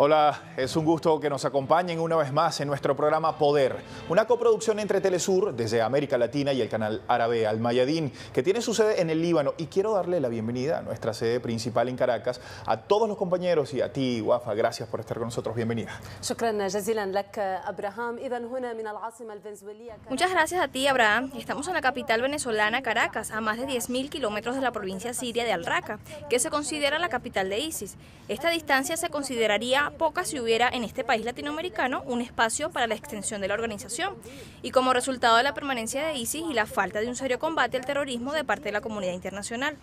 Hola, es un gusto que nos acompañen una vez más en nuestro programa Poder, una coproducción entre Telesur desde América Latina y el canal árabe Al Mayadin, que tiene su sede en el Líbano. Y quiero darle la bienvenida a nuestra sede principal en Caracas, a todos los compañeros y a ti, Wafa, gracias por estar con nosotros. Bienvenida. Muchas gracias a ti, Abraham. Estamos en la capital venezolana, Caracas, a más de 10.000 kilómetros de la provincia siria de Al-Raqqa, que se considera la capital de ISIS. Esta distancia se consideraría poca si hubiera en este país latinoamericano un espacio para la extensión de la organización. Y como resultado de la permanencia de ISIS y la falta de un serio combate al terrorismo de parte de la comunidad internacional.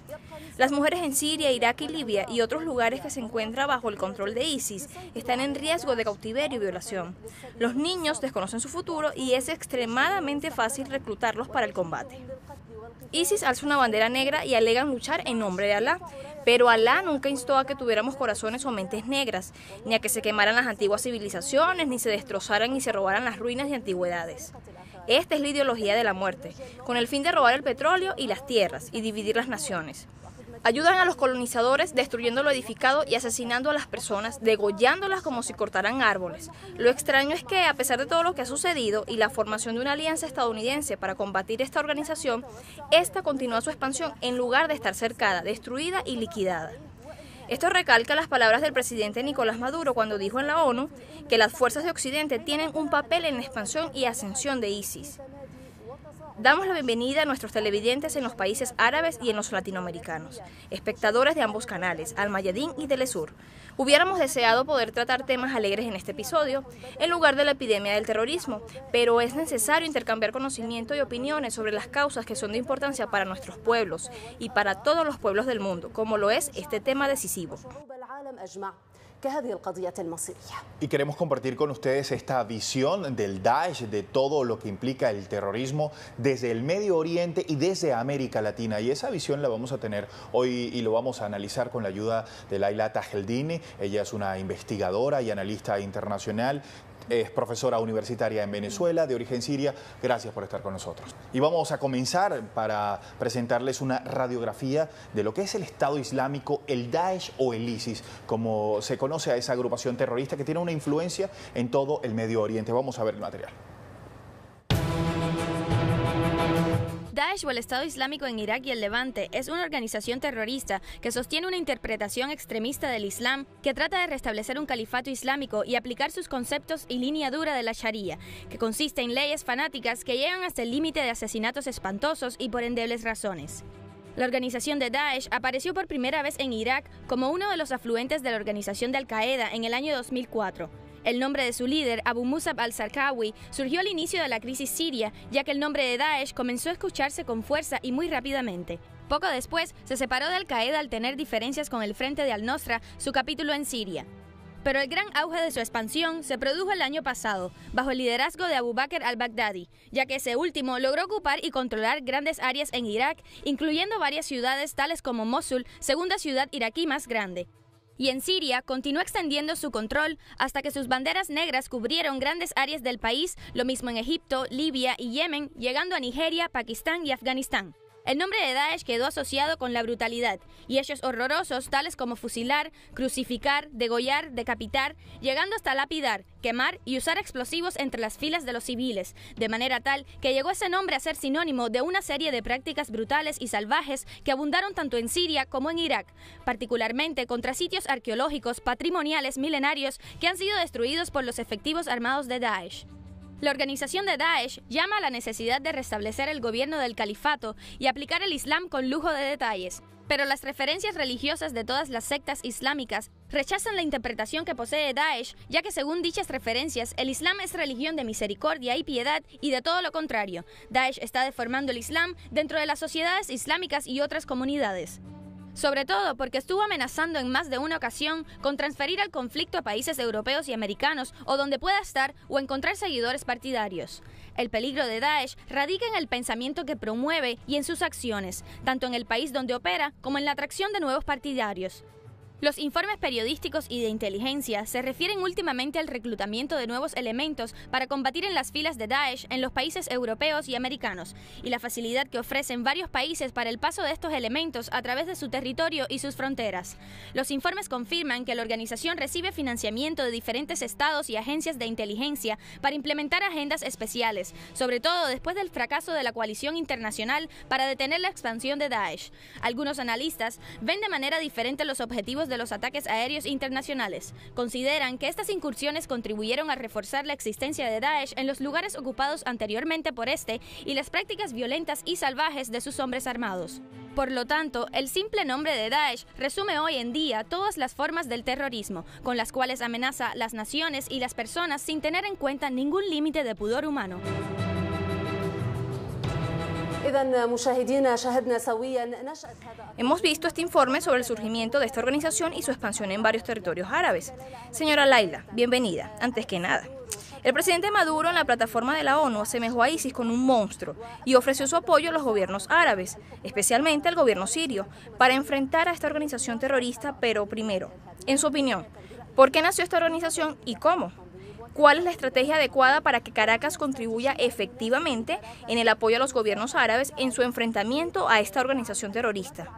Las mujeres en Siria, Irak y Libia y otros lugares que se encuentran bajo el control de ISIS están en riesgo de cautiverio y violación. Los niños desconocen su futuro y es extremadamente fácil reclutarlos para el combate. ISIS alza una bandera negra y alegan luchar en nombre de Alá, pero Alá nunca instó a que tuviéramos corazones o mentes negras, ni a que se quemaran las antiguas civilizaciones, ni se destrozaran ni se robaran las ruinas de antigüedades. Esta es la ideología de la muerte, con el fin de robar el petróleo y las tierras y dividir las naciones. Ayudan a los colonizadores destruyendo lo edificado y asesinando a las personas, degollándolas como si cortaran árboles. Lo extraño es que, a pesar de todo lo que ha sucedido y la formación de una alianza estadounidense para combatir esta organización, esta continúa su expansión en lugar de estar cercada, destruida y liquidada. Esto recalca las palabras del presidente Nicolás Maduro cuando dijo en la ONU que las fuerzas de Occidente tienen un papel en la expansión y ascensión de ISIS. Damos la bienvenida a nuestros televidentes en los países árabes y en los latinoamericanos, espectadores de ambos canales, Al Mayadin y Telesur. Hubiéramos deseado poder tratar temas alegres en este episodio, en lugar de la epidemia del terrorismo, pero es necesario intercambiar conocimiento y opiniones sobre las causas que son de importancia para nuestros pueblos y para todos los pueblos del mundo, como lo es este tema decisivo. Y queremos compartir con ustedes esta visión del Daesh, de todo lo que implica el terrorismo desde el Medio Oriente y desde América Latina. Y esa visión la vamos a tener hoy y lo vamos a analizar con la ayuda de Laila Tajeldini. Ella es una investigadora y analista internacional. Es profesora universitaria en Venezuela, de origen siria. Gracias por estar con nosotros. Y vamos a comenzar para presentarles una radiografía de lo que es el Estado Islámico, el Daesh o el ISIS, como se conoce a esa agrupación terrorista que tiene una influencia en todo el Medio Oriente. Vamos a ver el material. Daesh o el Estado Islámico en Irak y el Levante es una organización terrorista que sostiene una interpretación extremista del Islam que trata de restablecer un califato islámico y aplicar sus conceptos y línea dura de la Sharia, que consiste en leyes fanáticas que llegan hasta el límite de asesinatos espantosos y por endebles razones. La organización de Daesh apareció por primera vez en Irak como uno de los afluentes de la organización de Al-Qaeda en el año 2004. El nombre de su líder, Abu Musab al-Zarqawi, surgió al inicio de la crisis siria, ya que el nombre de Daesh comenzó a escucharse con fuerza y muy rápidamente. Poco después, se separó de Al-Qaeda al tener diferencias con el Frente de Al-Nusra, su capítulo en Siria. Pero el gran auge de su expansión se produjo el año pasado, bajo el liderazgo de Abu Bakr al-Baghdadi, ya que ese último logró ocupar y controlar grandes áreas en Irak, incluyendo varias ciudades tales como Mosul, segunda ciudad iraquí más grande. Y en Siria continuó extendiendo su control hasta que sus banderas negras cubrieron grandes áreas del país, lo mismo en Egipto, Libia y Yemen, llegando a Nigeria, Pakistán y Afganistán. El nombre de Daesh quedó asociado con la brutalidad y hechos horrorosos tales como fusilar, crucificar, degollar, decapitar, llegando hasta lapidar, quemar y usar explosivos entre las filas de los civiles, de manera tal que llegó ese nombre a ser sinónimo de una serie de prácticas brutales y salvajes que abundaron tanto en Siria como en Irak, particularmente contra sitios arqueológicos patrimoniales milenarios que han sido destruidos por los efectivos armados de Daesh. La organización de Daesh llama a la necesidad de restablecer el gobierno del califato y aplicar el Islam con lujo de detalles, pero las referencias religiosas de todas las sectas islámicas rechazan la interpretación que posee Daesh, ya que según dichas referencias, el Islam es religión de misericordia y piedad y de todo lo contrario. Daesh está deformando el Islam dentro de las sociedades islámicas y otras comunidades. Sobre todo porque estuvo amenazando en más de una ocasión con transferir el conflicto a países europeos y americanos o donde pueda estar o encontrar seguidores partidarios. El peligro de Daesh radica en el pensamiento que promueve y en sus acciones, tanto en el país donde opera como en la atracción de nuevos partidarios. Los informes periodísticos y de inteligencia se refieren últimamente al reclutamiento de nuevos elementos para combatir en las filas de Daesh en los países europeos y americanos, y la facilidad que ofrecen varios países para el paso de estos elementos a través de su territorio y sus fronteras. Los informes confirman que la organización recibe financiamiento de diferentes estados y agencias de inteligencia para implementar agendas especiales, sobre todo después del fracaso de la coalición internacional para detener la expansión de Daesh. Algunos analistas ven de manera diferente los objetivos de los ataques aéreos internacionales. Consideran que estas incursiones contribuyeron a reforzar la existencia de Daesh en los lugares ocupados anteriormente por este y las prácticas violentas y salvajes de sus hombres armados. Por lo tanto, el simple nombre de Daesh resume hoy en día todas las formas del terrorismo, con las cuales amenaza las naciones y las personas sin tener en cuenta ningún límite de pudor humano. Hemos visto este informe sobre el surgimiento de esta organización y su expansión en varios territorios árabes. Señora Laila, bienvenida, antes que nada. El presidente Maduro en la plataforma de la ONU asemejó a ISIS con un monstruo y ofreció su apoyo a los gobiernos árabes, especialmente al gobierno sirio, para enfrentar a esta organización terrorista, pero primero, en su opinión, ¿por qué nació esta organización y cómo? ¿Cuál es la estrategia adecuada para que Caracas contribuya efectivamente en el apoyo a los gobiernos árabes en su enfrentamiento a esta organización terrorista?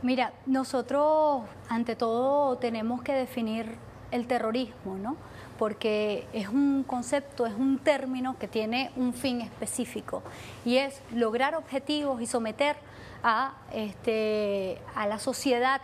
Mira, nosotros ante todo tenemos que definir el terrorismo, ¿no? Porque es un concepto, es un término que tiene un fin específico y es lograr objetivos y someter a la sociedad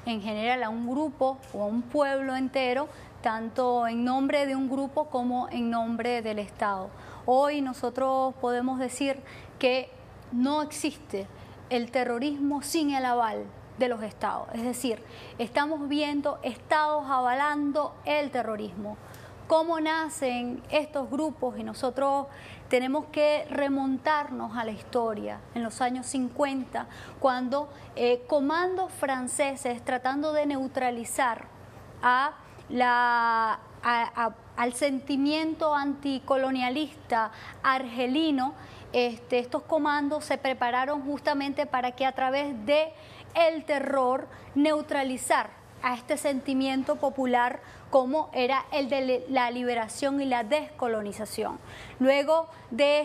en general, a un grupo o a un pueblo entero, tanto en nombre de un grupo como en nombre del Estado. Hoy nosotros podemos decir que no existe el terrorismo sin el aval de los estados. Es decir, estamos viendo estados avalando el terrorismo. ¿Cómo nacen estos grupos? Y nosotros tenemos que remontarnos a la historia, en los años 50, cuando comandos franceses tratando de neutralizar al sentimiento anticolonialista argelino, estos comandos se prepararon justamente para que a través de el terror neutralizar a este sentimiento popular como era el de la liberación y la descolonización. Luego de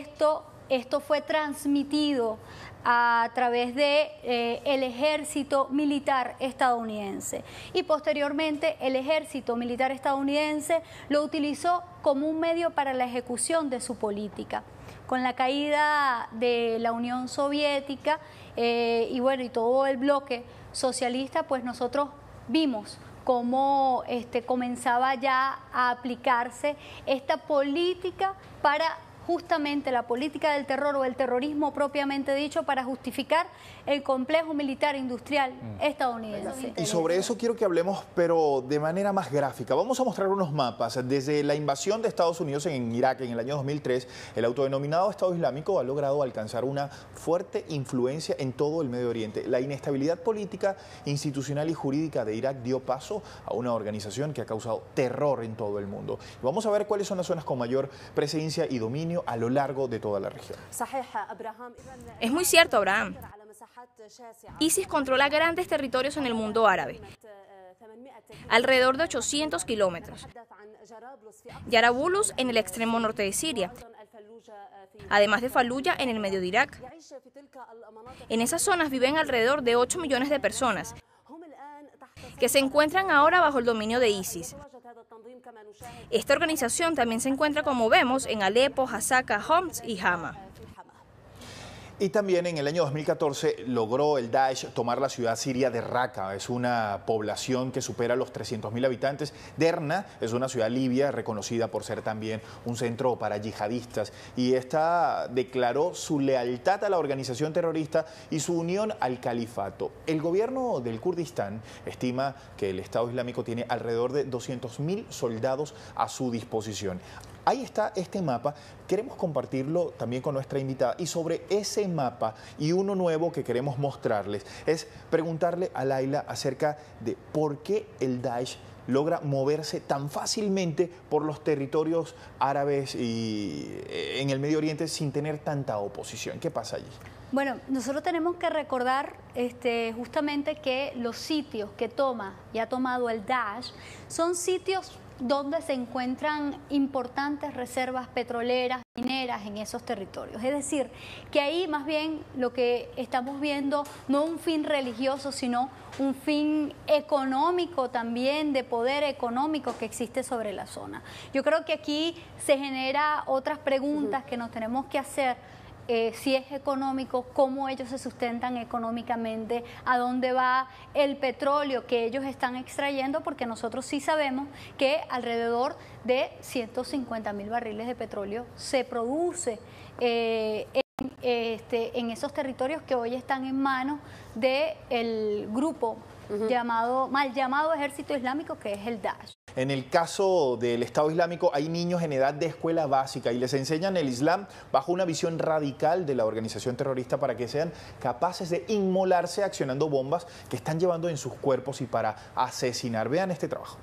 esto fue transmitido a través de el ejército militar estadounidense y posteriormente el ejército militar estadounidense lo utilizó como un medio para la ejecución de su política. Con la caída de la Unión Soviética y todo el bloque socialista, pues nosotros vimos cómo comenzaba ya a aplicarse esta política para justamente la política del terror o el terrorismo propiamente dicho para justificar el complejo militar industrial estadounidense. Y sobre eso quiero que hablemos, pero de manera más gráfica. Vamos a mostrar unos mapas. Desde la invasión de Estados Unidos en Irak en el año 2003, el autodenominado Estado Islámico ha logrado alcanzar una fuerte influencia en todo el Medio Oriente. La inestabilidad política, institucional y jurídica de Irak dio paso a una organización que ha causado terror en todo el mundo. Vamos a ver cuáles son las zonas con mayor presencia y dominio a lo largo de toda la región. Es muy cierto, Abraham. ISIS controla grandes territorios en el mundo árabe, alrededor de 800 kilómetros. Yarabulus en el extremo norte de Siria, además de Faluya en el medio de Irak. En esas zonas viven alrededor de 8 millones de personas que se encuentran ahora bajo el dominio de ISIS. Esta organización también se encuentra, como vemos, en Alepo, Hasaka, Homs y Hama. Y también en el año 2014 logró el Daesh tomar la ciudad siria de Raqqa. Es una población que supera los 300.000 habitantes. Derna es una ciudad libia reconocida por ser también un centro para yihadistas. Y esta declaró su lealtad a la organización terrorista y su unión al califato. El gobierno del Kurdistán estima que el Estado Islámico tiene alrededor de 200.000 soldados a su disposición. Ahí está este mapa, queremos compartirlo también con nuestra invitada y sobre ese mapa y uno nuevo que queremos mostrarles es preguntarle a Laila acerca de por qué el Daesh logra moverse tan fácilmente por los territorios árabes y en el Medio Oriente sin tener tanta oposición. ¿Qué pasa allí? Bueno, nosotros tenemos que recordar justamente que los sitios que ha tomado el Daesh son sitios donde se encuentran importantes reservas petroleras, mineras en esos territorios. Es decir, que ahí más bien lo que estamos viendo no un fin religioso, sino un fin económico también, de poder económico que existe sobre la zona. Yo creo que aquí se genera otras preguntas que nos tenemos que hacer. Si es económico, cómo ellos se sustentan económicamente, a dónde va el petróleo que ellos están extrayendo, porque nosotros sí sabemos que alrededor de 150.000 barriles de petróleo se produce en esos territorios que hoy están en manos del grupo mal llamado Ejército Islámico, que es el Daesh. En el caso del Estado Islámico hay niños en edad de escuela básica y les enseñan el Islam bajo una visión radical de la organización terrorista para que sean capaces de inmolarse accionando bombas que están llevando en sus cuerpos y para asesinar. Vean este trabajo.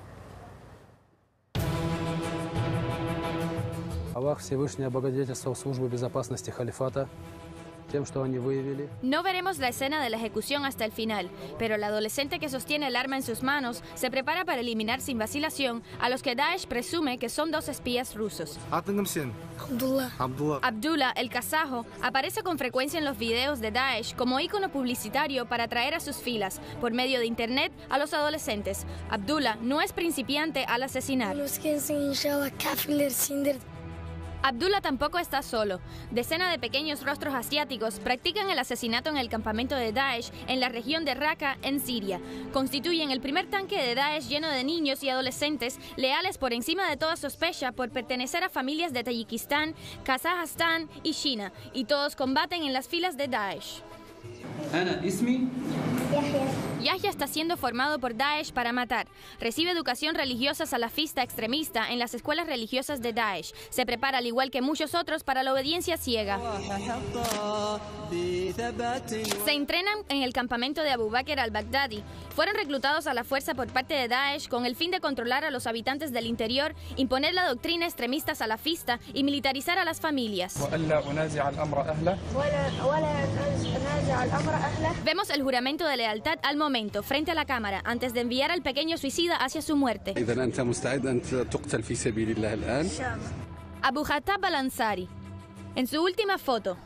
Аллах Всевышний облагодетельствовал службу безопасности халифата тем, что они выявили. No veremos la escena de la ejecución hasta el final, pero el adolescente que sostiene el arma en sus manos se prepara para eliminar sin vacilación a los que Daesh presume que son 2 espías rusos. Abdullah, el kazajo, aparece con frecuencia en los videos de Daesh como ícono publicitario para atraer a sus filas, por medio de internet, a los adolescentes. Abdullah no es principiante al asesinar. Abdullah tampoco está solo. Decenas de pequeños rostros asiáticos practican el asesinato en el campamento de Daesh en la región de Raqqa, en Siria. Constituyen el primer tanque de Daesh lleno de niños y adolescentes leales por encima de toda sospecha por pertenecer a familias de Tayikistán, Kazajstán y China, y todos combaten en las filas de Daesh. Yahya está siendo formado por Daesh para matar. Recibe educación religiosa salafista extremista en las escuelas religiosas de Daesh. Se prepara, al igual que muchos otros, para la obediencia ciega. Se entrenan en el campamento de Abu Bakr al-Baghdadi. Fueron reclutados a la fuerza por parte de Daesh con el fin de controlar a los habitantes del interior, imponer la doctrina extremista salafista y militarizar a las familias. Vemos el juramento de lealtad al momento, frente a la cámara, antes de enviar al pequeño suicida hacia su muerte. Abu Khattab al-Ansari, en su última foto,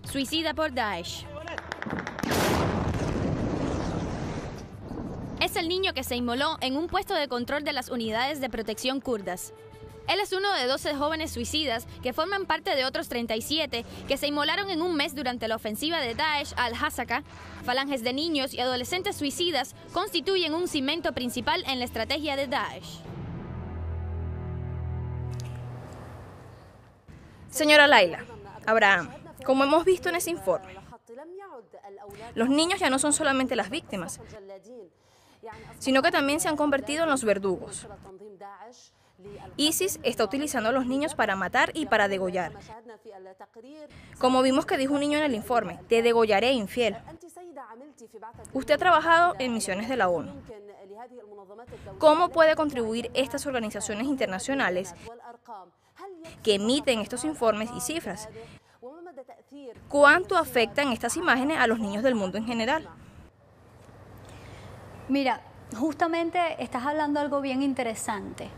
suicida por Daesh. Es el niño que se inmoló en un puesto de control de las unidades de protección kurdas. Él es uno de 12 jóvenes suicidas que forman parte de otros 37 que se inmolaron en un mes durante la ofensiva de Daesh al-Hasaka. Falanges de niños y adolescentes suicidas constituyen un cimiento principal en la estrategia de Daesh. Señora Laila, Abraham, como hemos visto en ese informe, los niños ya no son solamente las víctimas, sino que también se han convertido en los verdugos. ISIS está utilizando a los niños para matar y para degollar. Como vimos que dijo un niño en el informe, te degollaré, infiel. Usted ha trabajado en misiones de la ONU. ¿Cómo puede contribuir estas organizaciones internacionales que emiten estos informes y cifras? ¿Cuánto afectan estas imágenes a los niños del mundo en general? Mira, justamente estás hablando algo bien interesante,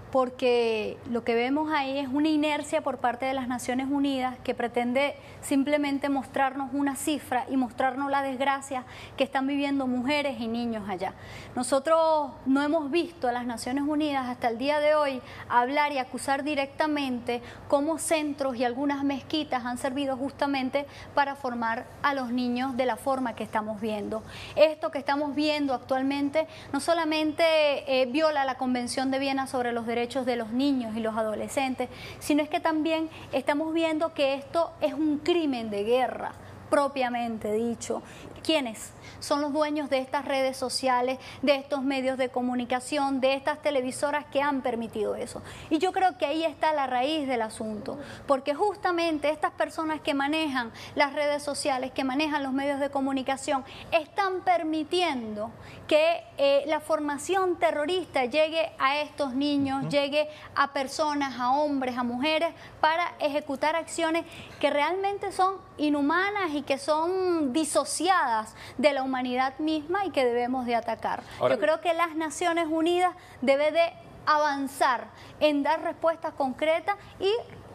porque lo que vemos ahí es una inercia por parte de las Naciones Unidas que pretende simplemente mostrarnos una cifra y mostrarnos la desgracia que están viviendo mujeres y niños allá. Nosotros no hemos visto a las Naciones Unidas hasta el día de hoy hablar y acusar directamente cómo centros y algunas mezquitas han servido justamente para formar a los niños de la forma que estamos viendo. Esto que estamos viendo actualmente no solamente viola la Convención de Viena sobre los derechos de los niños y los adolescentes, sino es que también estamos viendo que esto es un crimen de guerra, propiamente dicho. ¿Quiénes son los dueños de estas redes sociales, de estos medios de comunicación, de estas televisoras que han permitido eso? Y yo creo que ahí está la raíz del asunto, porque justamente estas personas que manejan las redes sociales, que manejan los medios de comunicación, están permitiendo que la formación terrorista llegue a estos niños, llegue a personas, a hombres, a mujeres, para ejecutar acciones que realmente son inhumanas y que son disociadas de la humanidad misma y que debemos de atacar. Ahora, yo creo que las Naciones Unidas debe de avanzar en dar respuestas concretas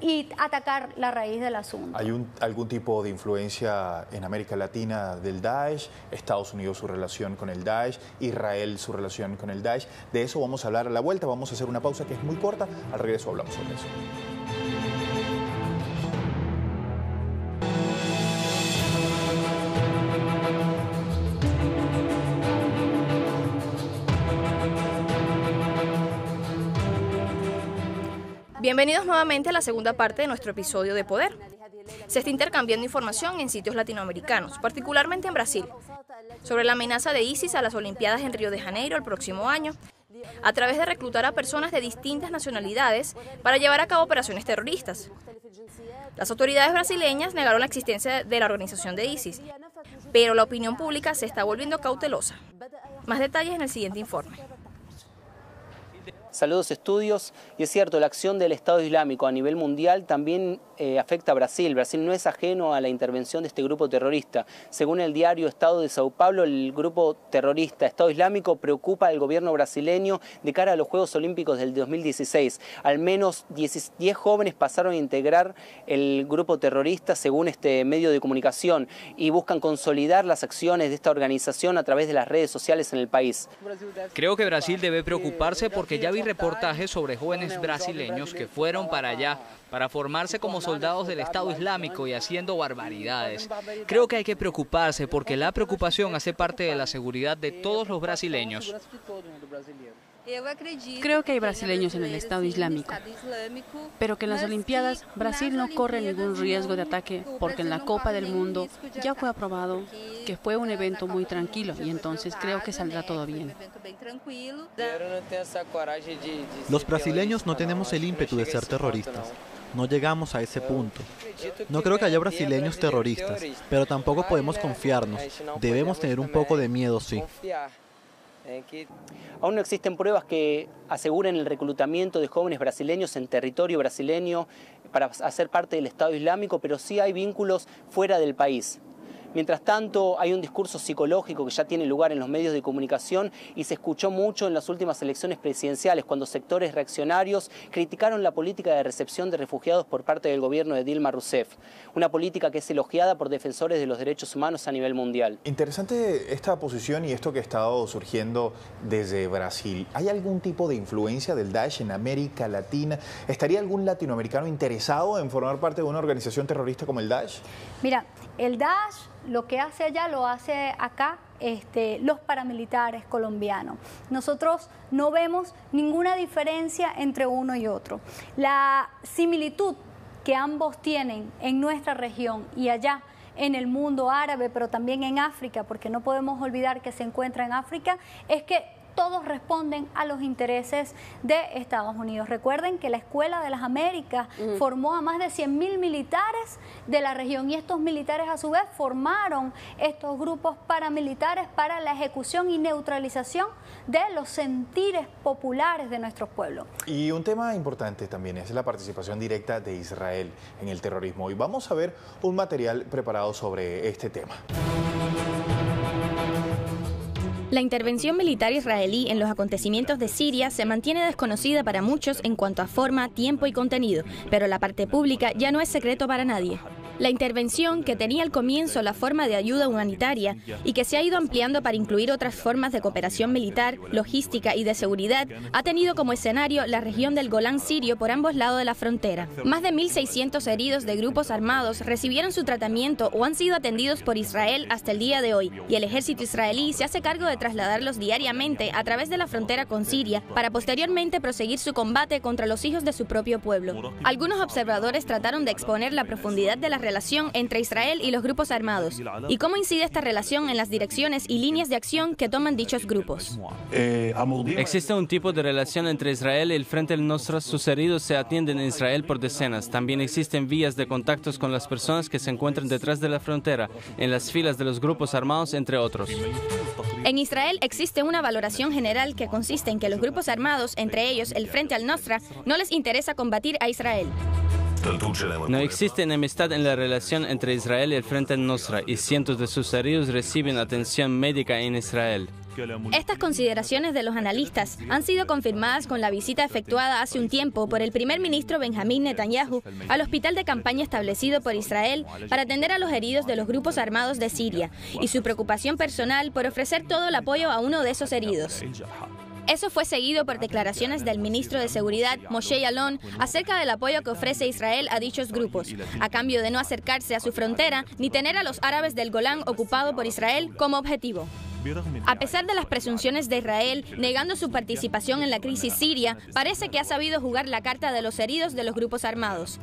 y atacar la raíz del asunto. ¿Hay algún tipo de influencia en América Latina del Daesh? Estados Unidos su relación con el Daesh, Israel su relación con el Daesh. De eso vamos a hablar a la vuelta, vamos a hacer una pausa que es muy corta, al regreso hablamos sobre eso. Bienvenidos nuevamente a la segunda parte de nuestro episodio de Poder. Se está intercambiando información en sitios latinoamericanos, particularmente en Brasil, sobre la amenaza de ISIS a las Olimpiadas en Río de Janeiro el próximo año, a través de reclutar a personas de distintas nacionalidades para llevar a cabo operaciones terroristas. Las autoridades brasileñas negaron la existencia de la organización de ISIS, pero la opinión pública se está volviendo cautelosa. Más detalles en el siguiente informe. Saludos estudios, y es cierto, la acción del Estado Islámico a nivel mundial también afecta a Brasil. Brasil no es ajeno a la intervención de este grupo terrorista. Según el diario Estado de Sao Paulo, el grupo terrorista Estado Islámico preocupa al gobierno brasileño de cara a los Juegos Olímpicos del 2016. Al menos 10 jóvenes pasaron a integrar el grupo terrorista según este medio de comunicación y buscan consolidar las acciones de esta organización a través de las redes sociales en el país. Creo que Brasil debe preocuparse porque ya vi reportajes sobre jóvenes brasileños que fueron para allá para formarse como soldados del Estado Islámico y haciendo barbaridades. Creo que hay que preocuparse porque la preocupación hace parte de la seguridad de todos los brasileños. Creo que hay brasileños en el Estado Islámico, pero que en las Olimpiadas Brasil no corre ningún riesgo de ataque porque en la Copa del Mundo ya fue aprobado que fue un evento muy tranquilo y entonces creo que saldrá todo bien. Los brasileños no tenemos el ímpetu de ser terroristas. No llegamos a ese punto. No creo que haya brasileños terroristas, pero tampoco podemos confiarnos. Debemos tener un poco de miedo, sí. Aún no existen pruebas que aseguren el reclutamiento de jóvenes brasileños en territorio brasileño para hacer parte del Estado Islámico, pero sí hay vínculos fuera del país. Mientras tanto, hay un discurso psicológico que ya tiene lugar en los medios de comunicación y se escuchó mucho en las últimas elecciones presidenciales, cuando sectores reaccionarios criticaron la política de recepción de refugiados por parte del gobierno de Dilma Rousseff, una política que es elogiada por defensores de los derechos humanos a nivel mundial. Interesante esta posición y esto que ha estado surgiendo desde Brasil. ¿Hay algún tipo de influencia del Daesh en América Latina? ¿Estaría algún latinoamericano interesado en formar parte de una organización terrorista como el Daesh? Mira, el Daesh lo que hace allá lo hace acá los paramilitares colombianos. Nosotros no vemos ninguna diferencia entre uno y otro. La similitud que ambos tienen en nuestra región y allá en el mundo árabe, pero también en África, porque no podemos olvidar que se encuentra en África, es que todos responden a los intereses de Estados Unidos. Recuerden que la Escuela de las Américas formó a más de 100.000 militares de la región y estos militares a su vez formaron estos grupos paramilitares para la ejecución y neutralización de los sentires populares de nuestros pueblos. Y un tema importante también es la participación directa de Israel en el terrorismo. Y vamos a ver un material preparado sobre este tema. La intervención militar israelí en los acontecimientos de Siria se mantiene desconocida para muchos en cuanto a forma, tiempo y contenido, pero la parte pública ya no es secreto para nadie. La intervención, que tenía al comienzo la forma de ayuda humanitaria y que se ha ido ampliando para incluir otras formas de cooperación militar, logística y de seguridad, ha tenido como escenario la región del Golán sirio por ambos lados de la frontera. Más de 1.600 heridos de grupos armados recibieron su tratamiento o han sido atendidos por Israel hasta el día de hoy, y el ejército israelí se hace cargo de trasladarlos diariamente a través de la frontera con Siria para posteriormente proseguir su combate contra los hijos de su propio pueblo. Algunos observadores trataron de exponer la profundidad de la relación entre Israel y los grupos armados y cómo incide esta relación en las direcciones y líneas de acción que toman dichos grupos. Existe un tipo de relación entre Israel y el Frente al-Nusra. Sus heridos se atienden en Israel por decenas. También existen vías de contactos con las personas que se encuentran detrás de la frontera, en las filas de los grupos armados, entre otros. En Israel existe una valoración general que consiste en que los grupos armados, entre ellos el Frente al-Nusra, no les interesa combatir a Israel. No existe enemistad en la relación entre Israel y el Frente al-Nusra y cientos de sus heridos reciben atención médica en Israel. Estas consideraciones de los analistas han sido confirmadas con la visita efectuada hace un tiempo por el primer ministro Benjamín Netanyahu al hospital de campaña establecido por Israel para atender a los heridos de los grupos armados de Siria y su preocupación personal por ofrecer todo el apoyo a uno de esos heridos. Eso fue seguido por declaraciones del ministro de Seguridad, Moshe Yaalon, acerca del apoyo que ofrece Israel a dichos grupos, a cambio de no acercarse a su frontera ni tener a los árabes del Golán ocupado por Israel como objetivo. A pesar de las presunciones de Israel negando su participación en la crisis siria, parece que ha sabido jugar la carta de los heridos de los grupos armados.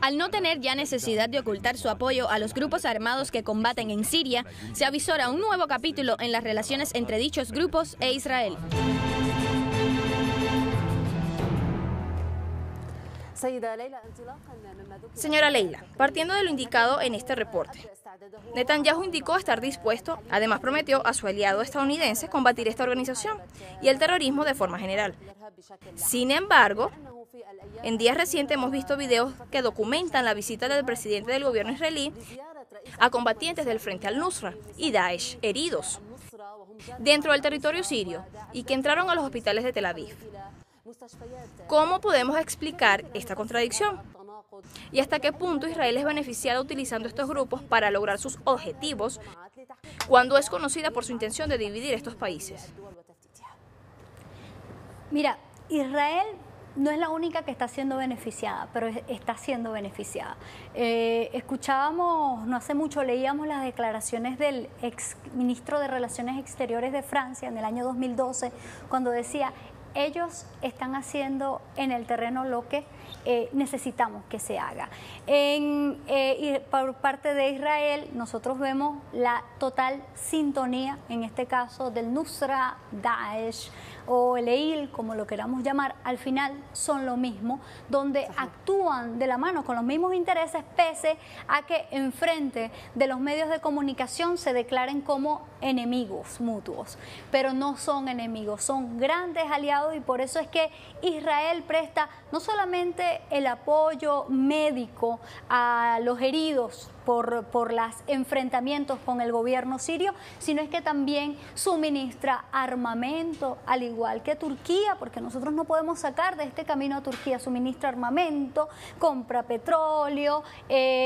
Al no tener ya necesidad de ocultar su apoyo a los grupos armados que combaten en Siria, se avisora un nuevo capítulo en las relaciones entre dichos grupos e Israel. Señora Leila, partiendo de lo indicado en este reporte, Netanyahu indicó estar dispuesto, además prometió a su aliado estadounidense combatir esta organización y el terrorismo de forma general. Sin embargo, en días recientes hemos visto videos que documentan la visita del presidente del gobierno israelí a combatientes del Frente al-Nusra y Daesh heridos dentro del territorio sirio y que entraron a los hospitales de Tel Aviv. ¿Cómo podemos explicar esta contradicción? ¿Y hasta qué punto Israel es beneficiada utilizando estos grupos para lograr sus objetivos cuando es conocida por su intención de dividir estos países? Mira, Israel no es la única que está siendo beneficiada, pero está siendo beneficiada. Escuchábamos, no hace mucho, leíamos las declaraciones del ex ministro de Relaciones Exteriores de Francia en el año 2012, cuando decía: ellos están haciendo en el terreno lo que necesitamos que se haga. Y por parte de Israel, nosotros vemos la total sintonía, en este caso del Nusra, Daesh o el EIL, como lo queramos llamar, al final son lo mismo, donde actúan de la mano con los mismos intereses, pese a que enfrente de los medios de comunicación se declaren como enemigos mutuos, pero no son enemigos, son grandes aliados, y por eso es que Israel presta no solamente el apoyo médico a los heridos por los enfrentamientos con el gobierno sirio, sino es que también suministra armamento, al igual que Turquía, porque nosotros no podemos sacar de este camino a Turquía. Suministra armamento, compra petróleo,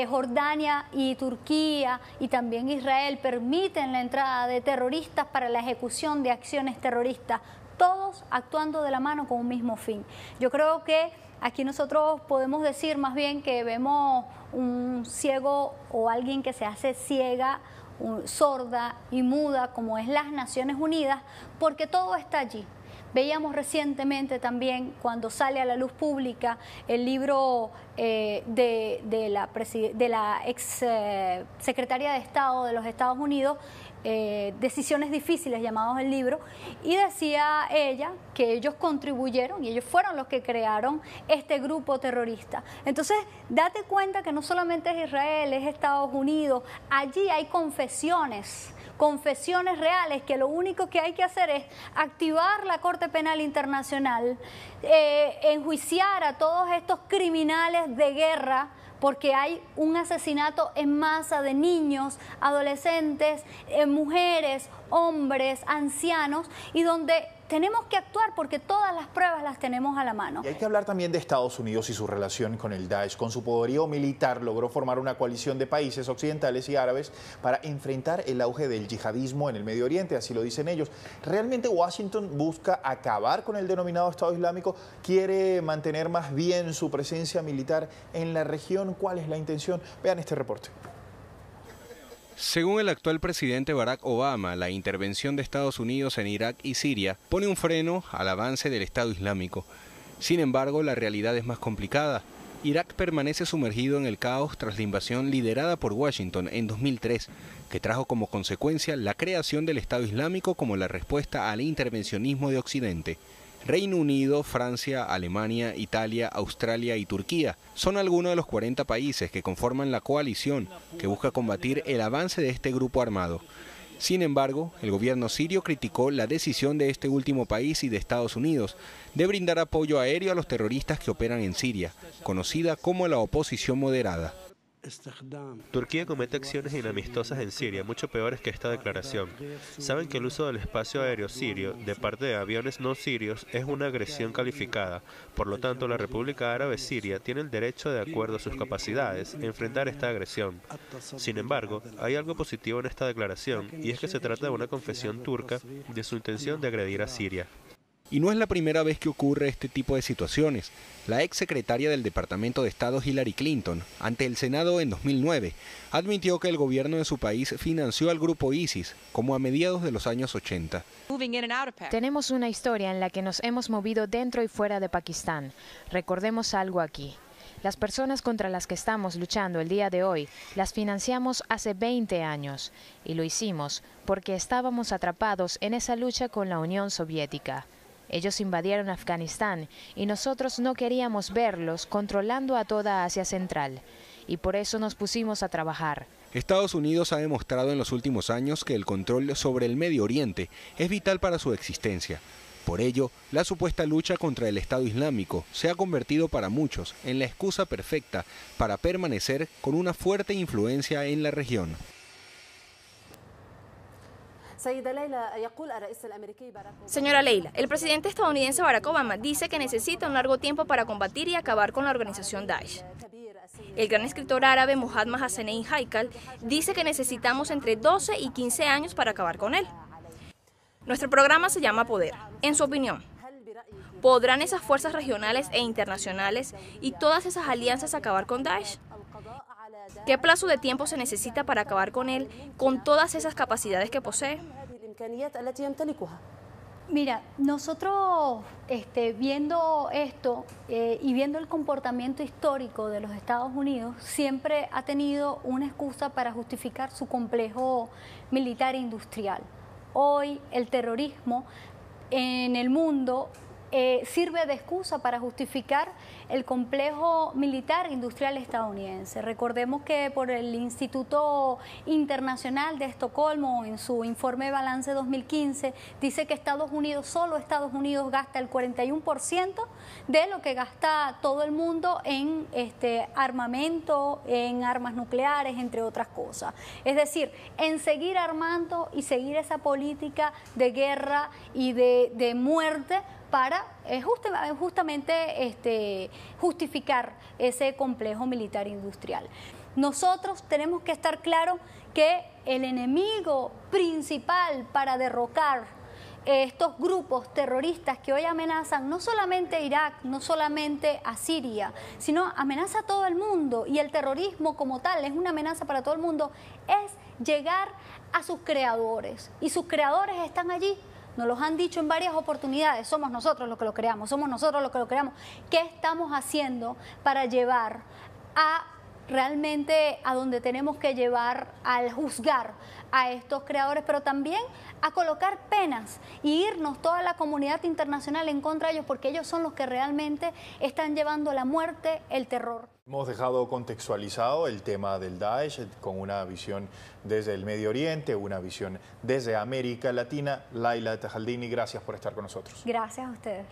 Jordania y Turquía y también Israel permiten la entrada de terroristas para la ejecución de acciones terroristas, todos actuando de la mano con un mismo fin. Yo creo que aquí nosotros podemos decir más bien que vemos un ciego o alguien que se hace ciega, sorda y muda, como es las Naciones Unidas, porque todo está allí. Veíamos recientemente también, cuando sale a la luz pública, el libro de la ex secretaria de Estado de los Estados Unidos, Decisiones Difíciles, llamados el libro, y decía ella que ellos contribuyeron y ellos fueron los que crearon este grupo terrorista. Entonces, date cuenta que no solamente es Israel, es Estados Unidos, allí hay confesiones reales, que lo único que hay que hacer es activar la Corte Penal Internacional, enjuiciar a todos estos criminales de guerra, porque hay un asesinato en masa de niños, adolescentes, mujeres, hombres, ancianos, y donde tenemos que actuar porque todas las pruebas las tenemos a la mano. Y hay que hablar también de Estados Unidos y su relación con el Daesh. Con su poderío militar logró formar una coalición de países occidentales y árabes para enfrentar el auge del yihadismo en el Medio Oriente, así lo dicen ellos. ¿Realmente Washington busca acabar con el denominado Estado Islámico? ¿Quiere mantener más bien su presencia militar en la región? ¿Cuál es la intención? Vean este reporte. Según el actual presidente Barack Obama, la intervención de Estados Unidos en Irak y Siria pone un freno al avance del Estado Islámico. Sin embargo, la realidad es más complicada. Irak permanece sumergido en el caos tras la invasión liderada por Washington en 2003, que trajo como consecuencia la creación del Estado Islámico como la respuesta al intervencionismo de Occidente. Reino Unido, Francia, Alemania, Italia, Australia y Turquía son algunos de los 40 países que conforman la coalición que busca combatir el avance de este grupo armado. Sin embargo, el gobierno sirio criticó la decisión de este último país y de Estados Unidos de brindar apoyo aéreo a los terroristas que operan en Siria, conocida como la oposición moderada. Turquía comete acciones inamistosas en Siria, mucho peores que esta declaración. Saben que el uso del espacio aéreo sirio de parte de aviones no sirios es una agresión calificada. Por lo tanto, la República Árabe Siria tiene el derecho, de acuerdo a sus capacidades, a enfrentar esta agresión. Sin embargo, hay algo positivo en esta declaración, y es que se trata de una confesión turca de su intención de agredir a Siria. Y no es la primera vez que ocurre este tipo de situaciones. La ex secretaria del Departamento de Estado Hillary Clinton, ante el Senado en 2009, admitió que el gobierno de su país financió al grupo ISIS, como a mediados de los años 80. Tenemos una historia en la que nos hemos movido dentro y fuera de Pakistán. Recordemos algo aquí. Las personas contra las que estamos luchando el día de hoy, las financiamos hace 20 años. Y lo hicimos porque estábamos atrapados en esa lucha con la Unión Soviética. Ellos invadieron Afganistán y nosotros no queríamos verlos controlando a toda Asia Central. Y por eso nos pusimos a trabajar. Estados Unidos ha demostrado en los últimos años que el control sobre el Medio Oriente es vital para su existencia. Por ello, la supuesta lucha contra el Estado Islámico se ha convertido para muchos en la excusa perfecta para permanecer con una fuerte influencia en la región. Señora Leila, el presidente estadounidense Barack Obama dice que necesita un largo tiempo para combatir y acabar con la organización Daesh. El gran escritor árabe Muhammad Hassanein Haikal dice que necesitamos entre 12 y 15 años para acabar con él. Nuestro programa se llama Poder. En su opinión, ¿podrán esas fuerzas regionales e internacionales y todas esas alianzas acabar con Daesh? ¿Qué plazo de tiempo se necesita para acabar con él con todas esas capacidades que posee? Mira, nosotros viendo esto y viendo el comportamiento histórico de los Estados Unidos, siempre ha tenido una excusa para justificar su complejo militar e industrial. Hoy el terrorismo en el mundo sirve de excusa para justificar el complejo militar industrial estadounidense. Recordemos que por el Instituto Internacional de Estocolmo, en su informe de balance 2015, dice que solo Estados Unidos gasta el 41% de lo que gasta todo el mundo en armamento, en armas nucleares, entre otras cosas. Es decir, en seguir armando y seguir esa política de guerra y de muerte para justamente justificar ese complejo militar industrial. Nosotros tenemos que estar claros que el enemigo principal para derrocar estos grupos terroristas que hoy amenazan no solamente a Irak, no solamente a Siria, sino amenaza a todo el mundo, y el terrorismo como tal es una amenaza para todo el mundo, es llegar a sus creadores, y sus creadores están allí. Nos los han dicho en varias oportunidades, somos nosotros los que lo creamos, somos nosotros los que lo creamos. ¿Qué estamos haciendo para llevar realmente a donde tenemos que llevar al juzgar a estos creadores, pero también a colocar penas y irnos toda la comunidad internacional en contra de ellos, porque ellos son los que realmente están llevando la muerte, el terror? Hemos dejado contextualizado el tema del Daesh con una visión desde el Medio Oriente, una visión desde América Latina. Laila Tajaldini, gracias por estar con nosotros. Gracias a ustedes.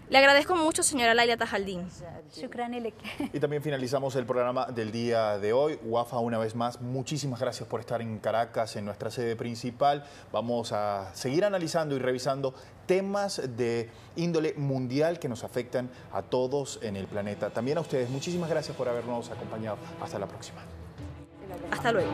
Le agradezco mucho, señora Laila Tajaldini. Y también finalizamos el programa del día de hoy. Wafa, una vez más, muchísimas gracias por estar en Caracas, en nuestra sede principal. Vamos a seguir analizando y revisando temas de índole mundial que nos afectan a todos en el planeta. También a ustedes, muchísimas gracias por habernos acompañado. Hasta la próxima. Hasta luego.